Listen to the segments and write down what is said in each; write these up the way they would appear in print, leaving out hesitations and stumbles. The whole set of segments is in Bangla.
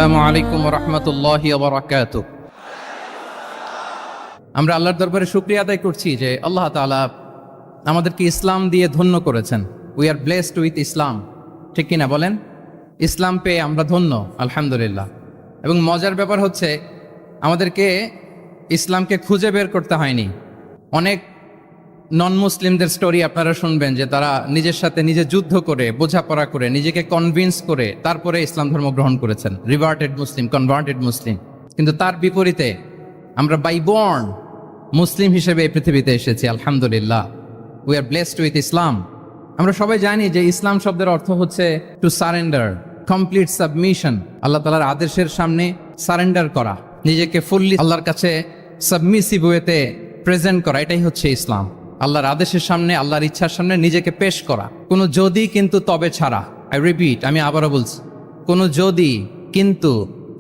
আসসালামু আলাইকুম ওয়া রাহমাতুল্লাহি ওয়া বারাকাতুহু। আমরা আল্লাহর দরবারে শুকরিয়া আদায় করছি যে আল্লাহ তাআলা আমাদেরকে ইসলাম দিয়ে ধন্য করেছেন। উই আর ব্লেসড উইথ ইসলাম, ঠিক কিনা বলেন? ইসলাম পেয়ে আমরা ধন্য, আলহামদুলিল্লাহ। এবং মজার ব্যাপার হচ্ছে আমাদেরকে ইসলামকে খুঁজে বের করতে হয়নি। অনেক নন মুসলিমদের স্টোরি আপনারা শুনবেন যে তারা নিজের সাথে নিজে যুদ্ধ করে, বোঝাপড়া করে, নিজেকে কনভিন্স করে তারপরে ইসলাম ধর্ম গ্রহণ করেছেন, রিভার্টেড মুসলিম, কনভার্টেড মুসলিম। কিন্তু তার বিপরীতে আমরা বাই বর্ন মুসলিম হিসেবে এই পৃথিবীতে এসেছি, আলহামদুলিল্লাহ। উই আর ব্লেসড উইথ ইসলাম। আমরা সবাই জানি যে ইসলাম শব্দের অর্থ হচ্ছে টু সারেন্ডার, কমপ্লিট সাবমিশন। আল্লাহ তাআলার আদেশের সামনে সারেন্ডার করা, নিজেকে ফুললি আল্লাহর কাছে সাবমিসিভ ওয়েতে প্রেজেন্ট করা, এটাই হচ্ছে ইসলাম। আল্লাহর আদেশের সামনে, আল্লাহর ইচ্ছার সামনে নিজেকে পেশ করা, কোনো যদি কিন্তু তবে ছাড়া। আই রিপিট, আমি আবারও বলছি, কোনো যদি কিন্তু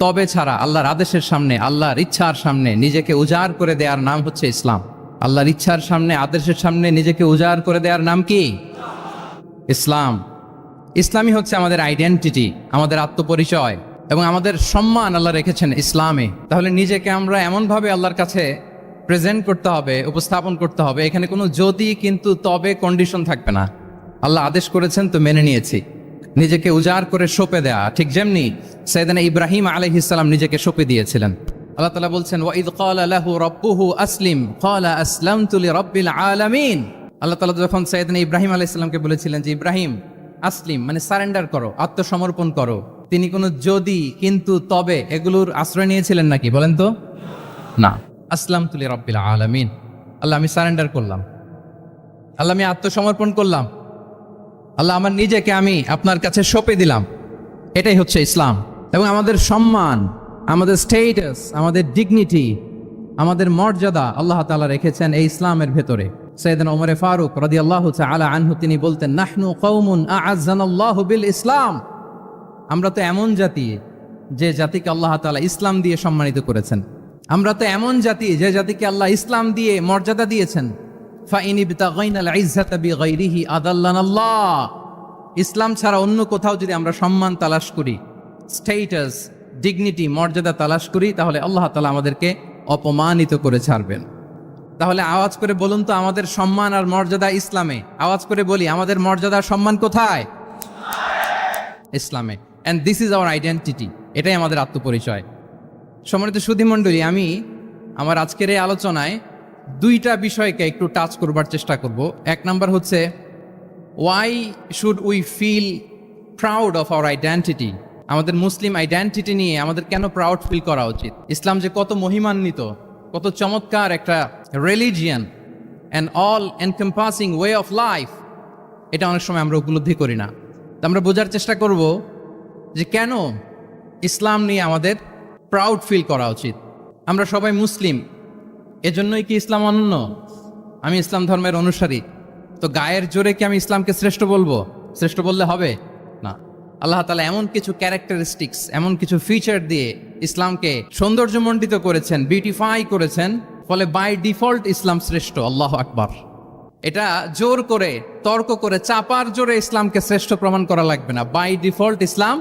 তবে ছাড়া আল্লাহর আদেশের সামনে, আল্লাহর ইচ্ছার সামনে নিজেকে উজাড় করে দেওয়ার নাম হচ্ছে ইসলাম। আল্লাহর ইচ্ছার সামনে, আদেশের সামনে নিজেকে উজাড় করে দেওয়ার নাম কি? ইসলাম। ইসলামই হচ্ছে আমাদের আইডেন্টিটি, আমাদের আত্মপরিচয় এবং আমাদের সম্মান আল্লাহ রেখেছেন ইসলামে। তাহলে নিজেকে আমরা এমনভাবে আল্লাহর কাছে প্রেজেন্ট করতে হবে, উপস্থাপন করতে হবে, এখানে কোনো যদি কিন্তু তবে কন্ডিশন থাকবে না। আল্লাহ আদেশ করেছেন তো মেনে নিয়েছি। নিজেকে উজাড় করে সঁপে দেয়া, ঠিক যেমনি সাইয়েদনা ইব্রাহিম আলাইহিস সালাম নিজেকে সঁপে দিয়েছিলেন। আল্লাহ তাআলা বলছেন ওয়াইদ ক্বালা লাহু রাব্বুহু আসলিম ক্বালা আসলামতু লিরাব্বিল আলামিন। আল্লাহ তাআলা যখন সাইয়েদনা ইব্রাহিম আলাইহিস সালামকে বলেছিলেন যে ইব্রাহিম আসলিম মানে সারেন্ডার করো, আত্মসমর্পণ করো, তিনি কোনো যদি কিন্তু তবে এগুলোর আশ্রয় নিয়েছিলেন নাকি? বলেন তো না। আসলামতু লিরাব্বিল আলামিন, আল্লাহ আমি সারেন্ডার করলাম, আল্লাহ আমি আত্মসমর্পণ করলাম, আল্লাহ আমার নিজেকে আমি আপনার কাছে সঁপে দিলাম। এটাই হচ্ছে ইসলাম। এবং আমাদের সম্মান, আমাদের স্টেটাস, আমাদের ডিগনিটি, আমাদের মর্যাদা আল্লাহ তাআলা রেখেছেন এই ইসলামের ভেতরে। সাইয়েদনা ওমর ফারুক রাদিয়াল্লাহু তাআলা আনহু তিনি বলতেন নাহনু কওমুন আ'আজ্জানাল্লাহু বিল ইসলাম। আমরা তো এমন জাতি যে জাতিকে আল্লাহ তাআলা ইসলাম দিয়ে সম্মানিত করেছেন। আমরা তো এমন জাতি যে জাতিকে আল্লাহ ইসলাম দিয়ে মর্যাদা দিয়েছেন। ফাইন ইবতাগাইনাল ইজ্জাতা বিগাইরিহি আদাল্লানাল্লাহ। ইসলাম ছাড়া অন্য কোথাও যদি আমরা সম্মান তালাশ করি, স্টেটাস, ডিগনিটি, মর্যাদা তালাশ করি, তাহলে আল্লাহ তাআলা আমাদেরকে অপমানিত করে ছাড়বেন। তাহলে আওয়াজ করে বলুন তো, আমাদের সম্মান আর মর্যাদা ইসলামে। আওয়াজ করে বলি, আমাদের মর্যাদা সম্মান কোথায়? ইসলামে। And this is our identity. এটাই আমাদের আত্মপরিচয়। সম্মানিত সুধীমণ্ডলী, আমি আমার আজকের এই আলোচনায় দুইটা বিষয়কে একটু টাচ করবার চেষ্টা করব। এক নাম্বার হচ্ছে why should we feel proud of our identity. আমাদের মুসলিম আইডেন্টিটি নিয়ে আমাদের কেন প্রাউড ফিল করা উচিত? ইসলাম যে কত মহিমান্বিত, কত চমৎকার একটা religion and all encompassing way of life, এটা অনেক সময় আমরা উপলব্ধি করি না। তো আমরা বোঝার চেষ্টা করব যে কেন ইসলাম নিয়ে আমাদের প্রাউড ফিল করা উচিত। আমরা সবাই মুসলিম, এজন্যই কি ইসলাম অনন্য? আমি ইসলাম ধর্মের অনুসারী, তো গায়ের জোরে কি আমি ইসলামকে শ্রেষ্ঠ বলবো? শ্রেষ্ঠ বললে হবে না। আল্লাহ তাআলা এমন কিছু ক্যারেক্টারিস্টিক্স, এমন কিছু ফিচার দিয়ে ইসলামকে সৌন্দর্যমণ্ডিত করেছেন, বিউটিফাই করেছেন, ফলে বাই ডিফল্ট ইসলাম শ্রেষ্ঠ। আল্লাহু আকবার। এটা জোর করে, তর্ক করে, চাপার জোরে ইসলামকে শ্রেষ্ঠ প্রমাণ করা লাগবে না। বাই ডিফল্ট ইসলাম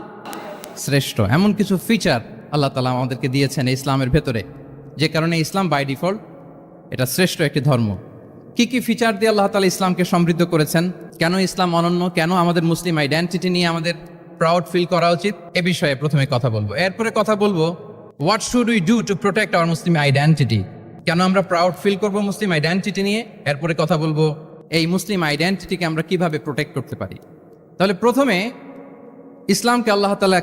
শ্রেষ্ঠ। এমন কিছু ফিচার আল্লাহ তাআলা আমাদেরকে দিয়েছেন ইসলামের ভেতরে, যে কারণে ইসলাম বাই ডিফল্ট এটা শ্রেষ্ঠ একটি ধর্ম। কি কি ফিচার দিয়ে আল্লাহ তাআলা ইসলামকে সমৃদ্ধ করেছেন? কেন ইসলাম অনন্য? কেন আমাদের মুসলিম আইডেন্টিটি নিয়ে আমাদের প্রাউড ফিল করা উচিত? এ বিষয়ে প্রথমে কথা বলবো। এরপরে কথা বলবো what should we do to protect our Muslim identity. কেন আমরা প্রাউড ফিল করবো মুসলিম আইডেন্টিটি নিয়ে? এরপরে কথা বলবো এই মুসলিম আইডেন্টিটিকে আমরা কিভাবে প্রোটেক্ট করতে পারি। তাহলে প্রথমে ইসলামকে আল্লাহ তাআলা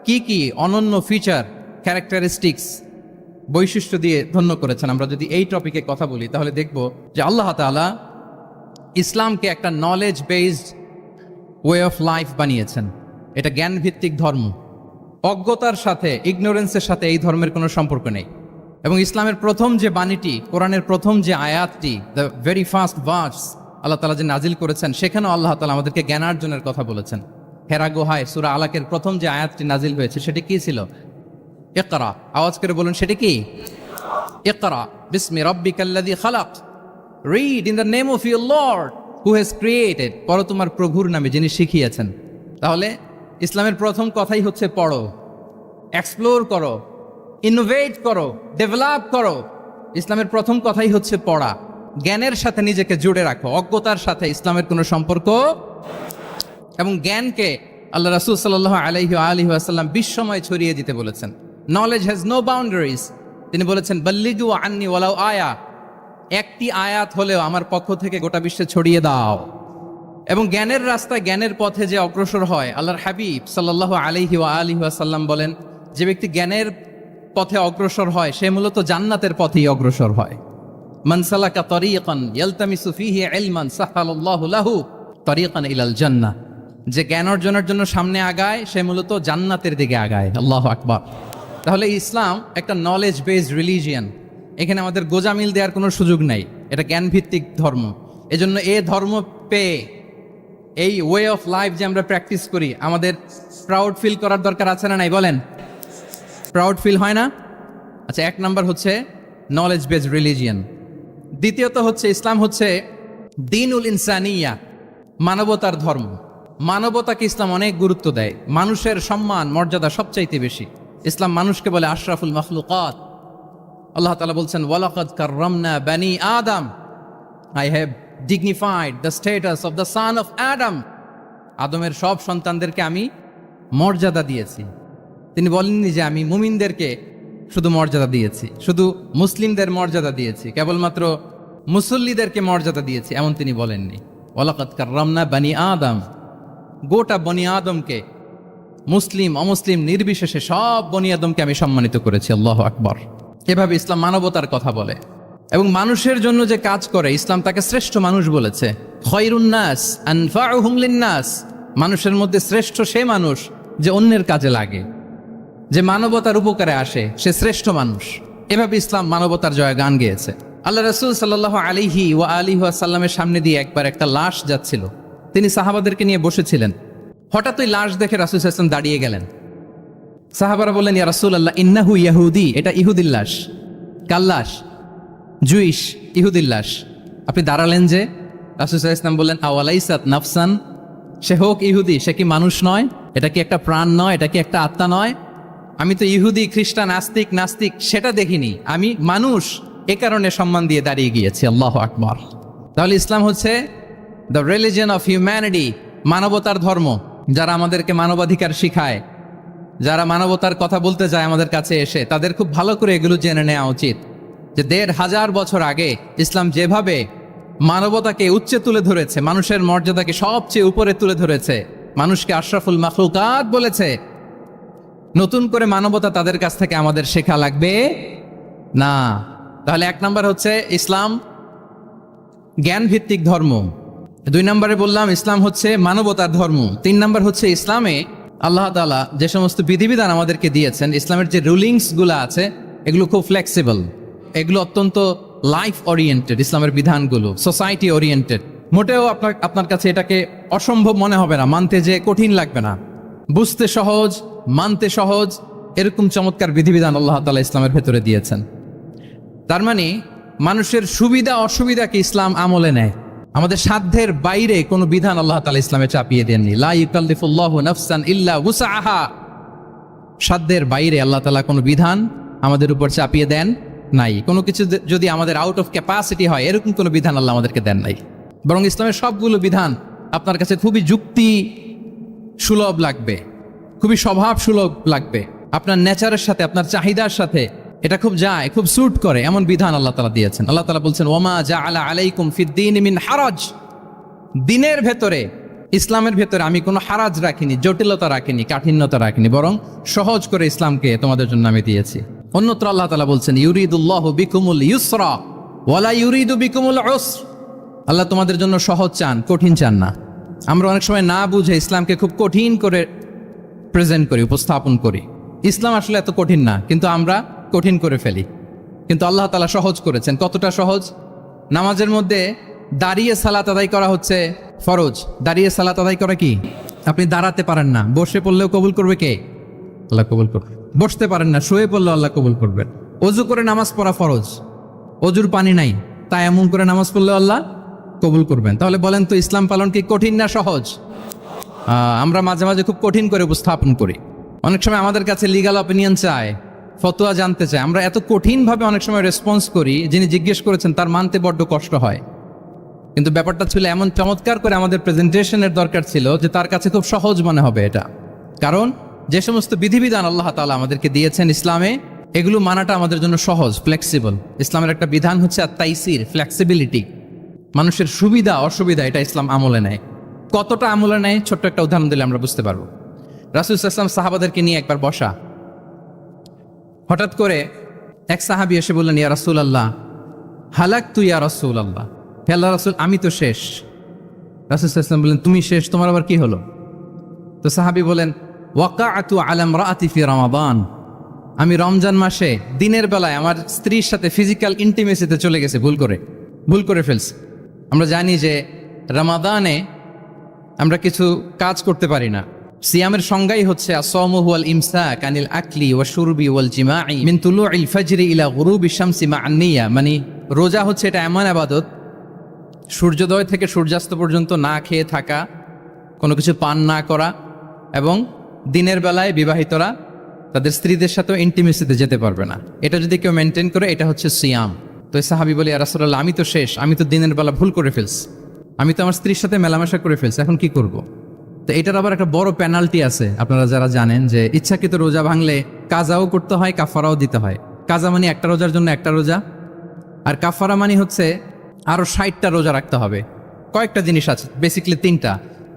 কি কি অনন্য ফিচার, ক্যারেক্টারিস্টিক্স, বৈশিষ্ট্য দিয়ে ধন্য করেছেন। আমরা যদি এই টপিকে কথা বলি তাহলে দেখব যে আল্লাহ তাআলা ইসলামকে একটা knowledge based way of life বানিয়েছেন। এটা জ্ঞান ভিত্তিক ধর্ম। অজ্ঞতার সাথে, ইগনোরেন্সের সাথে এই ধর্মের কোনো সম্পর্ক নেই। এবং ইসলামের প্রথম যে বাণীটি, কোরআনের প্রথম যে আয়াতটি, দ্য ভেরি ফার্স্ট ভার্স আল্লাহ তাআলা যে নাজিল করেছেন, সেখানেও আল্লাহ তাআলা আমাদেরকে জ্ঞানার্জনের কথা বলেছেন। হেরা গুহায় সূরা আলাকের প্রথম যে আয়াতটি নাজিল হয়েছে সেটি কি ছিল? ইকরা। আওয়াজ করে বলুন, সেটি কি? ইকরা বিসমি রাব্বিকাল্লাযী খালাক। Read in the name of your lord who has created. পড়ো তোমার প্রভুর নামে যিনি শিখিয়েছেন। তাহলে ইসলামের প্রথম কথাই হচ্ছে পড়ো। এক্সপ্লোর করো, ইনোভেট করো, ডেভেলপ করো। ইসলামের প্রথম কথাই হচ্ছে পড়া। জ্ঞানের সাথে নিজেকে জুড়ে রাখো, অজ্ঞতার সাথে ইসলামের কোনো সম্পর্ক। এবং জ্ঞানকে আল্লাহ রাসূল সাল্লাল্লাহু আলাইহি ওয়াসাল্লাম বিশ্বময় ছড়িয়ে দিতে বলেছেন। Knowledge has no boundaries. তিনি বলেছেন বাল্লিগু আন্নি ওয়ালাউ আয়া, একটি আয়াত হলেও আমার পক্ষ থেকে গোটা বিশ্বে ছড়িয়ে দাও। এবং জ্ঞানের রাস্তায়, জ্ঞানের পথে যে অগ্রসর হয়, আল্লাহর হাবিব সাল্লাল্লাহু আলাইহি ওয়াসাল্লাম বলেন, যে ব্যক্তি জ্ঞানের পথে অগ্রসর হয় সে মূলত জান্নাতের পথেই অগ্রসর হয়। মান সালাকা তরিকান ইয়ালতামিসু ফীহি ইলমান সাহালাল্লাহু লাহু তরিকান ইলাল জান্নাহ। যে জ্ঞান অর্জনের জন্য সামনে আগায় সে মূলত জান্নাতের দিকে আগায়। আল্লাহু আকবার। তাহলে ইসলাম একটা নলেজ বেসড রিলিজিয়ান। এখানে আমাদের গোজামিল দেওয়ার কোনো সুযোগ নাই, এটা জ্ঞান ভিত্তিক ধর্ম। এজন্য এই ধর্ম পেয়ে এই ওয়ে অফ লাইফ যে আমরা প্র্যাকটিস করি, আমাদের প্রাউড ফিল করার দরকার আছে না নাই বলেন? প্রাউড ফিল হয় না? আচ্ছা, এক নাম্বার হচ্ছে নলেজ বেসড রিলিজিয়ান। দ্বিতীয়ত হচ্ছে ইসলাম হচ্ছে দ্বীনুল ইনসানিয়া, মানবতার ধর্ম। মানবতাকে ইসলাম অনেক গুরুত্ব দেয়। মানুষের সম্মান মর্যাদা সবচাইতে বেশি। ইসলাম মানুষকে বলে আশরাফুল মাখলুকাত। আল্লাহ তাআলা বলছেন ওয়ালাকাদ কাররামনা বানি আদম, I have dignified the status of the son of Adam. আদমের সব সন্তানদেরকে আমি মর্যাদা দিয়েছি। তিনি বলেননি যে আমি মুমিনদেরকে শুধু মর্যাদা দিয়েছি, শুধু মুসলিমদের মর্যাদা দিয়েছি, কেবলমাত্র মুসল্লিদেরকে মর্যাদা দিয়েছি, এমন তিনি বলেননি। ওয়ালাকাদ কাররামনা বানি আদম, গোটা বনি আদমকে, মুসলিম অমুসলিম নির্বিশেষে সব বনি আদমকে আমি সম্মানিত করেছি। আল্লাহু আকবার। এভাবে ইসলাম মানবতার কথা বলে এবং মানুষের জন্য যে কাজ করে ইসলাম তাকে শ্রেষ্ঠ মানুষ বলেছে। খয়রুন নাস আনফাউহুম লিন-নাস, মানুষের মধ্যে শ্রেষ্ঠ সে মানুষ যে অন্যের কাজে লাগে, যে মানবতার উপকারে আসে, সে শ্রেষ্ঠ মানুষ। এভাবে ইসলাম মানবতার জয় গান গেয়েছে। আল্লাহ রাসূল সাল্লাল্লাহু আলাইহি ওয়াসাল্লামের সামনে দিয়ে একবার একটা লাশ যাচ্ছিল। তিনি সাহাবাদেরকে নিয়ে বসেছিলেন। হঠাৎ ওই লাশ দেখে রাসূল সাল্লাল্লাহু আলাইহি ওয়াসাল্লাম দাঁড়িয়ে গেলেন। সাহাবারা বললেন, ইয়া রাসূলুল্লাহ ইন্নাহু ইয়াহুদি, এটা ইহুদির লাশ। কার লাশ? জুইশ ইহুদির লাশ। আপনি দাঁড়ালেন যে? রাসূল সাল্লাল্লাহু আলাইহি ওয়াসাল্লাম বললেন আওয়ালাইসাত নাফসান, সে হোক ইহুদি, সে কি মানুষ নয়? এটা কি একটা প্রাণ নয়? এটা কি একটা আত্মা নয়? আমি তো ইহুদি, খ্রিস্টান, আস্তিক, নাস্তিক সেটা দেখিনি, আমি মানুষ, এ কারণে সম্মান দিয়ে দাঁড়িয়ে গিয়েছি। আল্লাহু আকবার। তাহলে ইসলাম হচ্ছে দ্য রিলিজিয়ন অফ হিউম্যানিটি, মানবতার ধর্ম। যারা আমাদেরকে মানবাধিকার শিখায়, যারা মানবতার কথা বলতে যায় আমাদের কাছে এসে, তাদের খুব ভালো করে এগুলো জেনে নেওয়া উচিত যে ১৫০০ বছর আগে ইসলাম যেভাবে মানবতাকে উচ্চে তুলে ধরেছে, মানুষের মর্যাদাকে সবচেয়ে উপরে তুলে ধরেছে, মানুষকে আশরাফুল মাখলুকাত বলেছে, নতুন করে মানবতা তাদের কাছ থেকে আমাদের শেখা লাগবে না। তাহলে এক নাম্বার হচ্ছে ইসলাম জ্ঞান ভিত্তিক ধর্ম। ২ নম্বরে বললাম ইসলাম হচ্ছে মানবতার ধর্ম। ৩ নম্বর হচ্ছে ইসলামে আল্লাহ তাআলা যে সমস্ত বিধিবিধান আমাদেরকে দিয়েছেন, ইসলামের যে রুলিংসগুলো আছে এগুলো খুব ফ্লেক্সিবল, এগুলো অত্যন্ত লাইফ ওরিয়েন্টেড। ইসলামের বিধানগুলো সোসাইটি ওরিয়েন্টেড। মোটেও আপনার কাছে এটাকে অসম্ভব মনে হবে না, মানতে যে কঠিন লাগবে না, বুঝতে সহজ, মানতে সহজ, এরকম চমৎকার বিধিবিধান আল্লাহ তাআলা ইসলামের ভেতরে দিয়েছেন। তার মানে মানুষের সুবিধা অসুবিধাকে ইসলাম আমলে নেয়। আমাদের সাধ্যের বাইরে কোনো বিধান আল্লাহ তাআলা ইসলামে চাপিয়ে দেননি। লা ইউকাল্লিফুল্লাহু নাফসান ইল্লা উসআহা, সাধ্যের বাইরে আল্লাহ তাআলা কোনো বিধান আমাদের উপর চাপিয়ে দেন নাই। কোনো কিছু যদি আমাদের আউট অফ ক্যাপাসিটি হয়, এরকম কোনো বিধান আল্লাহ আমাদেরকে দেন নাই। বরং ইসলামের সবগুলো বিধান আপনার কাছে খুবই যুক্তি সুলভ লাগবে, খুবই স্বভাব সুলভ লাগবে, আপনার নেচারের সাথে, আপনার চাহিদার সাথে এটা খুব যায়, খুব স্যুট করে, এমন বিধান আল্লাহ তাআলা দিয়েছেন। আল্লাহ তাআলা বলছেন ওয়ামা জাআলা আলাইকুম ফিদ্দীন মিন হারাজ, দিনের ভেতরে, ইসলামের ভেতরে আমি কোনো হারাজ রাখিনি, জটিলতা রাখিনি, কাঠিন্যতা রাখিনি, বরং সহজ করে ইসলামকে তোমাদের জন্য আমি দিয়েছি। অন্যত্র আল্লাহ তাআলা বলছেন ইউরিদুল্লাহু বিকুমুল ইউসরা ওয়ালা ইউরিদু বিকুমুল উসর, আল্লাহ তোমাদের জন্য সহজ চান, কঠিন চান না। আমরা অনেক সময় না বুঝে ইসলামকে খুব কঠিন করে প্রেজেন্ট করি, উপস্থাপন করি। ইসলাম আসলে এত কঠিন না, কিন্তু আমরা কঠিন করে ফেলি। কিন্তু আল্লাহ তাআলা সহজ করেছেন। কতটা সহজ? নামাজের মধ্যে দাঁড়িয়ে সালাত আদায় করা হচ্ছে ফরজ। দাঁড়িয়ে সালাত আদায় করা কি? আপনি দাঁড়াতে পারেন না, বসে পড়লেও কবুল করবে কে? আল্লাহ কবুল করবে। বসতে পারেন না, শুয়ে পড়লেও আল্লাহ কবুল করবেন। অজু করে নামাজ পড়া ফরজ, অজুর পানি নাই, তাই এমন করে নামাজ পড়লেও আল্লাহ কবুল করবেন। তাহলে বলেন তো ইসলাম পালন কি কঠিন না সহজ? আমরা মাঝে মাঝে খুব কঠিন করে উপস্থাপন করি। অনেক সময় আমাদের কাছে লিগ্যাল অপিনিয়ন চায়, ফতোয়া জানতে চায়। আমরা এত কঠিনভাবে অনেক সময় রেসপন্স করি, যিনি জিজ্ঞেস করেছেন তার মানতে বড্ড কষ্ট হয়। কিন্তু ব্যাপারটা ছিল এমন চমৎকার করে আমাদের প্রেজেন্টেশনের দরকার ছিল যে তার কাছে খুব সহজ মনে হবে এটা। কারণ যে সমস্ত বিধিবিধান আল্লাহ তাআলা আমাদেরকে দিয়েছেন ইসলামে, এগুলো মানাটা আমাদের জন্য সহজ, ফ্লেক্সিবল। ইসলামের একটা বিধান হচ্ছে তাইসির, ফ্লেক্সিবিলিটি। মানুষের সুবিধা অসুবিধা এটা ইসলাম আমলে নেয়। কতটা আমলে নেয়, ছোট্ট একটা উদাহরণ দিলে আমরা বুঝতে পারবো। রাসূল সাল্লাল্লাহু আলাইহি ওয়াসাল্লাম সাহাবাদেরকে নিয়ে একবার বসা, হঠাৎ করে এক সাহাবী এসে বললেন, ইয়া রাসূলুল্লাহ হালাকতু ইয়া রাসূলুল্লাহ, হে আল্লাহর রাসূল আমি তো শেষ। রাসূল সাল্লাল্লাহু আলাইহি ওয়াসাল্লাম বললেন, তুমি শেষ, তোমার আবার কি হলো? তো সাহাবী বলেন, ওয়াকাআতু আলা ইমরাআতি ফি রমাদান, আমি রমজান মাসে দিনের বেলায় আমার স্ত্রীর সাথে ফিজিক্যাল ইন্টিমেসিতে চলে গেছে, ভুল করে ফেলছি। আমরা জানি যে রমাদানে আমরা কিছু কাজ করতে পারি না। সিয়ামের সংজ্ঞাই হচ্ছে আসসাওমু হুয়াল ইমসাক আনিল আকলি ওয়া শুরবি ওয়াল জিমাই মিন তুলুইল ফাজরি ইলা গুরুবি শামসি মা আন-নিয়া, মানে রোজা হচ্ছে এটা এমন ইবাদত, সূর্যোদয় থেকে সূর্যাস্ত পর্যন্ত না খেয়ে থাকা, কোনো কিছু পান না করা, এবং দিনের বেলায় বিবাহিতরা তাদের স্ত্রীদের সাথেও ইন্টিমেসিতে যেতে পারবে না। এটা যদি কেউ মেনটেন করে, এটা হচ্ছে সিয়াম। তো এই সাহাবী বলে, ইয়া রাসূলুল্লাহ আমি তো শেষ, আমি তো দিনের বেলা ভুল করে ফেলছি, আমি তো আমার স্ত্রীর সাথে মেলামেশা করে ফেলছি, এখন কি করব? তো এটার আবার একটা বড় পেনাল্টি আছে। আপনারা যারা জানেন যে ইচ্ছাকৃত রোজা ভাঙলে কাজাও করতে হয়, কাফারাও দিতে হয়। কাজা মানে একটা রোজার জন্য একটা রোজা, আর কাফারা মানে হচ্ছে আরো 60টা রোজা রাখতে হবে। কয়েকটা জিনিস আছে, বেসিক্যালি 3টা।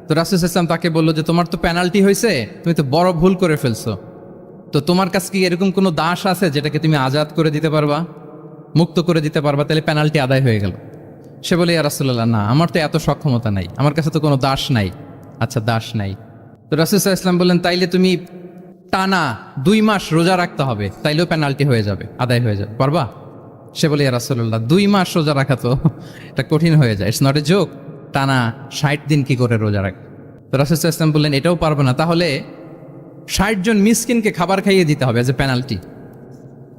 তো রাসূল সাল্লাল্লাহু আলাইহি ওয়াসাল্লাম তাকে বললো যে তোমার তো পেনাল্টি হয়েছে, তুমি তো বড় ভুল করে ফেলছো, তো তোমার কাছে কি এরকম কোনো দাস আছে যেটাকে তুমি আজাদ করে দিতে পারবা, মুক্ত করে দিতে পারবা, তাহলে পেনাল্টি আদায় হয়ে গেল। সে বলে, ইয়া রাসূলুল্লাহ না, আমার তো এত সক্ষমতা নাই, আমার কাছে তো কোনো দাস নাই। আচ্ছা দাস নাই, তো রাসূল সাল্লাল্লাহু আলাইহি ওয়াসাল্লাম বললেন তাইলে তুমি টানা 2 মাস রোজা রাখতে হবে, তাইলেও পেনাল্টি হয়ে যাবে, আদায় হয়ে যাবে, পারবা? সে বলে, ইয়া রাসূলুল্লাহ 2 মাস রোজা রাখা তো এটা কঠিন হয়ে যায়, ইটস নট এ জোক, টানা 60 দিন কি করে রোজা রাখ? তো রাসূল সাল্লাল্লাহু আলাইহি ওয়াসাল্লাম বললেন এটাও পারবে না, তাহলে 60 জন মিসকিনকে খাবার খাইয়ে দিতে হবে এজ এ পেনাল্টি।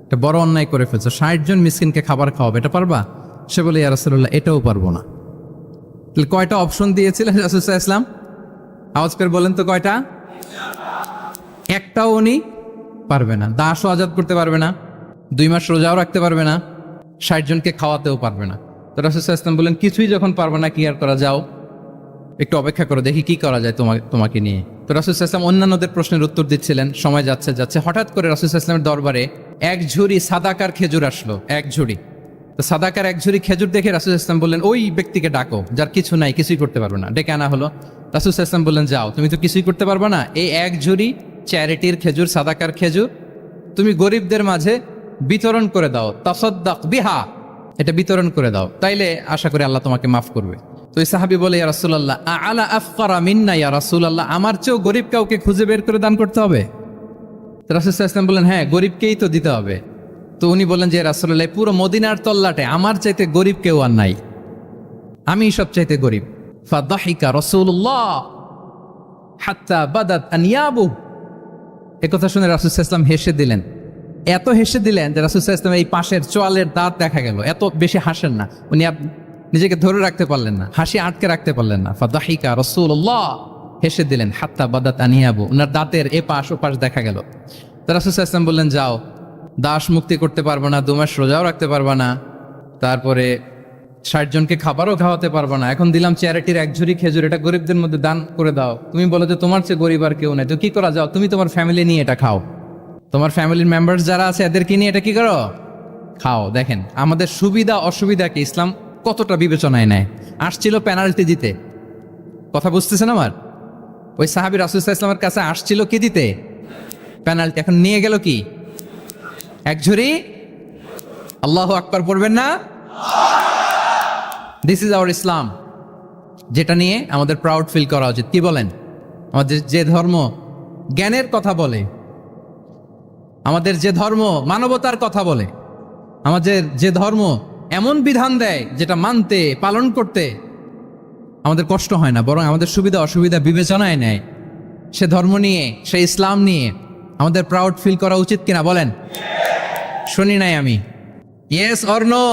এটা বড় অন্যায় করে ফেলছো, 60 জন মিসকিনকে খাবার খাওয়াবে, এটা পারবা? সে বলে, ইয়া রাসূলুল্লাহ এটাও পারবো না। তাহলে কয়টা অপশন দিয়েছিলেন রাসূল সাল্লাল্লাহু আলাইহি ওয়াসাল্লাম? আওয়াজ করে বলেন তো কয়টা? একটাও উনি পারবে না। দাসও আজাদ করতে পারবে না, 2 মাস রোজাও রাখতে পারবে না, 60 জনকে খাওয়াতেও পারবে না। তো রাসূল সাল্লাল্লাহু আলাইহি ওয়াসাল্লাম বলেন কিছুই যখন পারবে না, কি আর করা, যাও একটু অপেক্ষা করো, দেখি কি করা যায় তোমাকে নিয়ে। তো রাসূল সাল্লাল্লাহু আলাইহি ওয়াসাল্লাম অন্যান্যদের প্রশ্নের উত্তর দিচ্ছিলেন, সময় যাচ্ছে, হঠাৎ করে রাসূল সাল্লাল্লাহু আলাইহি ওয়াসাল্লামের দরবারে 1 ঝুড়ি সাদাকার খেজুর আসলো, 1 ঝুড়ি। তো সাদাকার 1 ঝুড়ি খেজুর দেখে রাসূল সাল্লাল্লাহু আলাইহি ওয়াসাল্লাম বললেন ওই ব্যক্তিকে ডাকো যার কিছু নাই, কিছুই করতে পারবে না। ডেকে আনা হলো। রাসূল সাল্লাল্লাহু আলাইহি ওয়াসাল্লাম বললেন যাও, তুমি তো কিছুই করতে পারবে না, এই 1 ঝুড়ি চ্যারিটির খেজুর, সাদাকার খেজুর তুমি গরিবদের মাঝে বিতরণ করে দাও, তাসাদ্দাক বিহা, এটা বিতরণ করে দাও, তাইলে আশা করি আল্লাহ তোমাকে মাফ করবে। তো এই সাহাবী বলে, ইয়া রাসূলুল্লাহ আলা আফকারা মিন্না ইয়া রাসূলুল্লাহ, আমার চেয়েও গরিব কাউকে খুঁজে বের করে দান করতে হবে? তো রাসূল সাল্লাল্লাহু আলাইহি ওয়াসাল্লাম বললেন হ্যাঁ, গরিবকেই তো দিতে হবে। তো উনি বললেন যে রাসূলুল্লাহ পুরো মদিনার তল্লাটে আমার চাইতে গরিব কেউ আর নাই, আমি সব চাইতে গরিব। ফাদাহিকা রাসূলুল্লাহ হাত্তা বাদাত আনিয়াবু, একথা শুনে রাসূল সাল্লাল্লাহু আলাইহি ওয়াসাল্লাম হেসে দিলেন, এত হেসে দিলেন যে রাসূল সাল্লাল্লাহু আলাইহি ওয়াসাল্লাম এই পাশের চোয়ালের দাঁত দেখা গেল। এত বেশি হাসেন না উনি, নিজেকে ধরে রাখতে পারলেন না, হাসি আটকে রাখতে পারলেন না। ফাদাহিকা রাসূলুল্লাহ, হেসে দিলেন, হাত্তা বাদাত আনিয়াবু, ওনার দাঁতের এপাশ ওপাশ দেখা গেল। তো রাসূল সাল্লাল্লাহু আলাইহি ওয়াসাল্লাম বললেন যাও, দাস মুক্তি করতে পারবে না, 2 মাস রোজাও রাখতে পারবে না, তারপরে 60 জনকে খাবারও খাওয়াতে পারবে না, এখন দিলাম চ্যারিটির 1 ঝুড়ি খেজুর, এটা গরিবদের মধ্যে দান করে দাও। তুমি বলো যে তোমার চেয়ে গরিব আর কেউ নাই, তো কি করা, যাও তুমি তোমার ফ্যামিলি নিয়ে এটা খাও, তোমার ফ্যামিলির মেম্বার্স যারা আছে এদেরকে নিয়ে এটা কি করো, খাও। দেখেন আমাদের সুবিধা অসুবিধাকে ইসলাম কতটা বিবেচনায় নেয়। আসছিল পেনাল্টি দিতে, কথা বুঝতেছেন আমার? ওই সাহাবী রাসূল সাল্লাল্লাহু আলাইহি ওয়াসাল্লামের কাছে আসছিল কি দিতে, পেনাল্টি, এখন নিয়ে গেল কি 1 ঝুড়ি। আল্লাহু আকবার পড়বেন না? দিস ইজ আওয়ার ইসলাম, যেটা নিয়ে আমাদের প্রাউড ফিল করা উচিত। কি বলেন? আমাদের যে ধর্ম জ্ঞানের কথা বলে, আমাদের যে ধর্ম মানবতার কথা বলে, আমাদের যে ধর্ম এমন বিধান দেয় যেটা মানতে পালন করতে আমাদের কষ্ট হয় না, বরং আমাদের সুবিধা অসুবিধা বিবেচনায় নেয়, সে ধর্ম নিয়ে, সে ইসলাম নিয়ে আমাদের প্রাউড ফিল করা উচিত কিনা বলেন? শুনি নাই আমি, ইয়েস অর নো?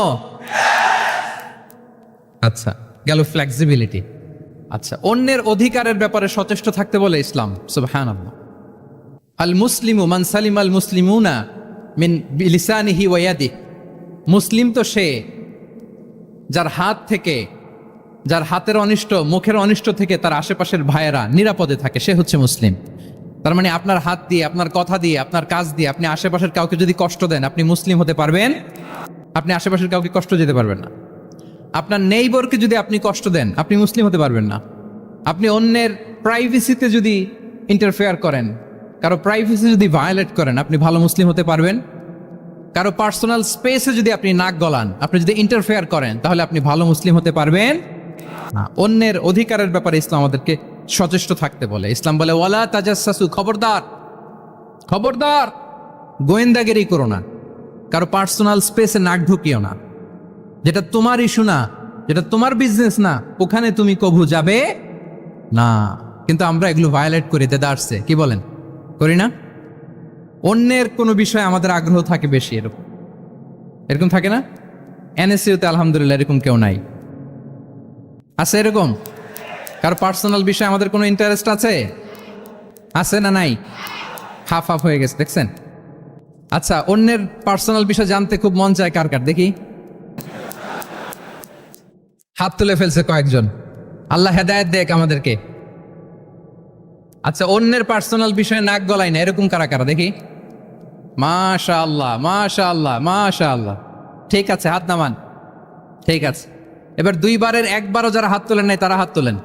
আচ্ছা গেল ফ্লেক্সিবিলিটি। আচ্ছা, অন্যের অধিকারের ব্যাপারে সচেষ্ট থাকতে বলে ইসলাম, সুবহানাল্লাহ। আল মুসলিমু মান সালিম আল মুসলিমুনা মিন লিসানিহি ওয়া ইয়াদিহি, মুসলিম তো সে যার হাত থেকে, যার হাতের অনিষ্ট, মুখের অনিষ্ট থেকে তার আশেপাশের ভাইয়েরা নিরাপদে থাকে, সে হচ্ছে মুসলিম। তার মানে আপনার হাত দিয়ে, আপনার কথা দিয়ে, আপনার কাজ দিয়ে আপনি আশেপাশের কাউকে যদি কষ্ট দেন, আপনি মুসলিম হতে পারবেন? আপনি আশেপাশের কাউকে কষ্ট দিতে পারবেন না। আপনার নেইবরকে যদি আপনি কষ্ট দেন, আপনি মুসলিম হতে পারবেন না। আপনি অন্যের প্রাইভেসিতে যদি ইন্টারফেয়ার করেন, কারো প্রাইভেসি যদি ভায়োলেট করেন, আপনি ভালো মুসলিম হতে পারবেন? কারো পার্সোনাল স্পেসে যদি আপনি নাক গলান, আপনি যদি ইন্টারফেয়ার করেন, তাহলে আপনি ভালো মুসলিম হতে পারবেন না। অন্যের অধিকারের ব্যাপারে ইসলাম আমাদেরকে সচেষ্ট থাকতে বলে। ইসলাম বলে ওয়ালা তাজাসসু, খবরদার, খবরদার, গোয়েন্দাগিরি করো না, কারো পার্সোনাল স্পেসে নাক ঢুকিও না। যেটা তোমার ইস্যু না, যেটা তোমার বিজনেস না, ওখানে তুমি কভু যাবে না। কিন্তু আমরা এগুলো ভায়োলেট করি, দেদারসে, কি বলেন, করি না? অন্যের কোনো বিষয়ে আমাদের আগ্রহ থাকে বেশি, এরকম এরকম থাকে না? এনএসইউতে আলহামদুলিল্লাহ এরকম কেউ নাই, আছে এরকম? কারো পার্সোনাল বিষয়ে আমাদের কোনো ইন্টারেস্ট আছে? আছে না নাই? হাফ হাফ হয়ে গেছে, দেখছেন? আচ্ছা, অন্যের পার্সোনাল বিষয় জানতে খুব মন চায় কার কার, দেখি হাত তুলে ফেলছে কয়েকজন। আল্লাহ হেদায়েত দেখ আমাদেরকে। আচ্ছা, অন্যের পার্সোনাল বিষয়ে নাক গলাই না, এরকম কারা কারা, দেখি। মাশাআল্লাহ, মাশাআল্লাহ, মাশাআল্লাহ। ঠিক আছে, হাত নামান। ঠিক আছে, এবার দুইবারের একবারও যারা হাত তোলেন নাই তারা হাত তোলেন।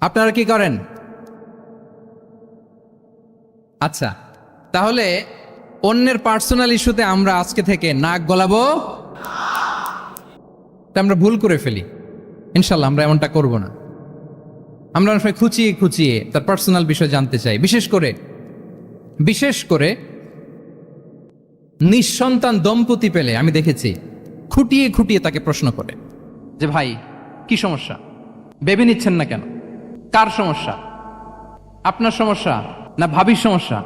আপনারা কি করেন? আচ্ছা, তাহলে অন্যের পার্সোনাল ইস্যুতে আমরা আজকে থেকে নাক গলাবো, আমরা ভুল করে ফেলি। ইনশাল্লাহ আমরা এমনটা করব না। আমরা অনেক সময় খুঁচিয়ে খুঁচিয়ে তার পার্সোনাল বিষয় জানতে চাই। বিশেষ করে নিঃসন্তান দম্পতি পেলে আমি দেখেছি খুঁটিয়ে খুঁটিয়ে তাকে প্রশ্ন করে যে ভাই কি সমস্যা, বেবি নিচ্ছেন না কেন, কার সমস্যা, আপনার সমস্যা না ভাবির সমস্যা,